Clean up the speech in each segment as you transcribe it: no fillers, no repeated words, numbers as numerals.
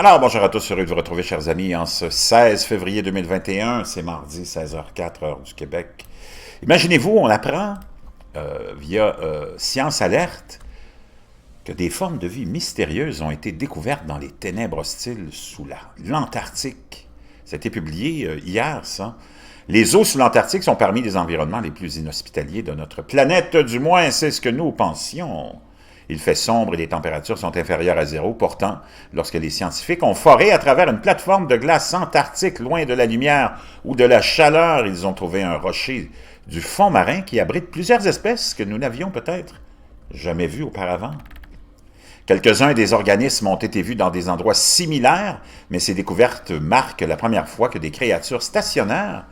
Alors, bonjour à tous, heureux de vous retrouver, chers amis, en ce 16 février 2021. C'est mardi, 16h04, heure du Québec. Imaginez-vous, on apprend via Science Alerte que des formes de vie mystérieuses ont été découvertes dans les ténèbres hostiles sous l'Antarctique. Ça a été publié hier, ça. Les eaux sous l'Antarctique sont parmi les environnements les plus inhospitaliers de notre planète, du moins c'est ce que nous pensions. Il fait sombre et les températures sont inférieures à zéro. Pourtant, lorsque les scientifiques ont foré à travers une plateforme de glace antarctique loin de la lumière ou de la chaleur, ils ont trouvé un rocher du fond marin qui abrite plusieurs espèces que nous n'avions peut-être jamais vues auparavant. Quelques-uns des organismes ont été vus dans des endroits similaires, mais ces découvertes marquent la première fois que des créatures stationnaires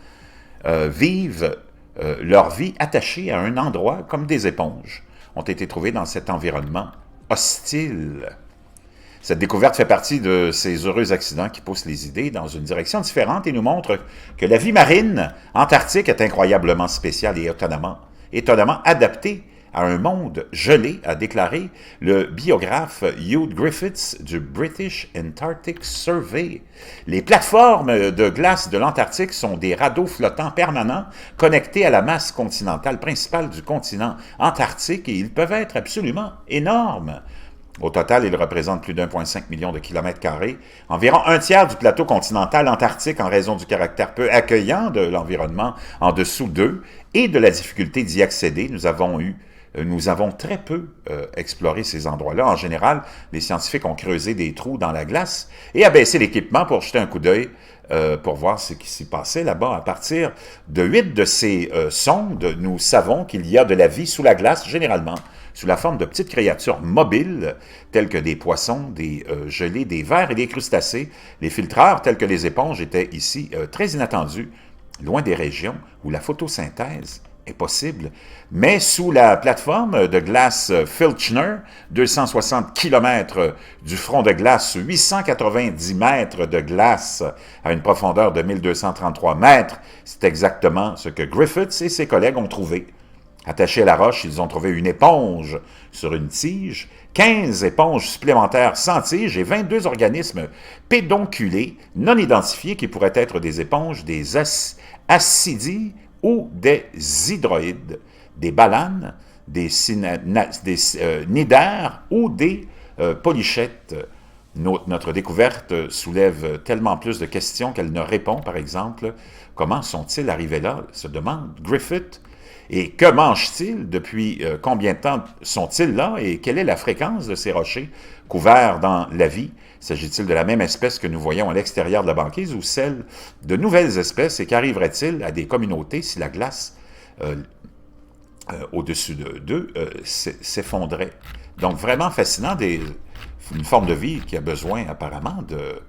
vivent leur vie attachées à un endroit comme des éponges ont été trouvés dans cet environnement hostile. Cette découverte fait partie de ces heureux accidents qui poussent les idées dans une direction différente et nous montrent que la vie marine antarctique est incroyablement spéciale et étonnamment adaptée à un monde gelé, a déclaré le biographe Hugh Griffiths du British Antarctic Survey. Les plateformes de glace de l'Antarctique sont des radeaux flottants permanents connectés à la masse continentale principale du continent antarctique et ils peuvent être absolument énormes. Au total, ils représentent plus d'1,5 million de kilomètres carrés, environ un tiers du plateau continental antarctique en raison du caractère peu accueillant de l'environnement en dessous d'eux et de la difficulté d'y accéder. Nous avons très peu exploré ces endroits-là. En général, les scientifiques ont creusé des trous dans la glace et abaissé l'équipement pour jeter un coup d'œil pour voir ce qui s'y passait là-bas. À partir de 8 de ces sondes, nous savons qu'il y a de la vie sous la glace, généralement sous la forme de petites créatures mobiles, telles que des poissons, des gelées, des vers et des crustacés. Les filtreurs, tels que les éponges, étaient ici très inattendus, loin des régions où la photosynthèse est possible, mais sous la plateforme de glace Filchner, 260 km du front de glace, 890 mètres de glace à une profondeur de 1233 mètres, c'est exactement ce que Griffiths et ses collègues ont trouvé. Attachés à la roche, ils ont trouvé une éponge sur une tige, 15 éponges supplémentaires sans tige et 22 organismes pédonculés non identifiés qui pourraient être des éponges, des ascidies ou des hydroïdes, des balanes, des cnidaires ou des polychètes. Notre découverte soulève tellement plus de questions qu'elle ne répond, par exemple. Comment sont-ils arrivés là, se demande Griffith. Et que mangent-ils? Depuis combien de temps sont-ils là? Et quelle est la fréquence de ces rochers couverts dans la vie? S'agit-il de la même espèce que nous voyons à l'extérieur de la banquise ou celle de nouvelles espèces? Et qu'arriverait-il à des communautés si la glace au-dessus d'eux s'effondrait? Donc vraiment fascinant, une forme de vie qui a besoin apparemment de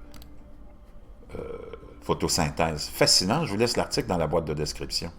photosynthèse. Fascinant, je vous laisse l'article dans la boîte de description.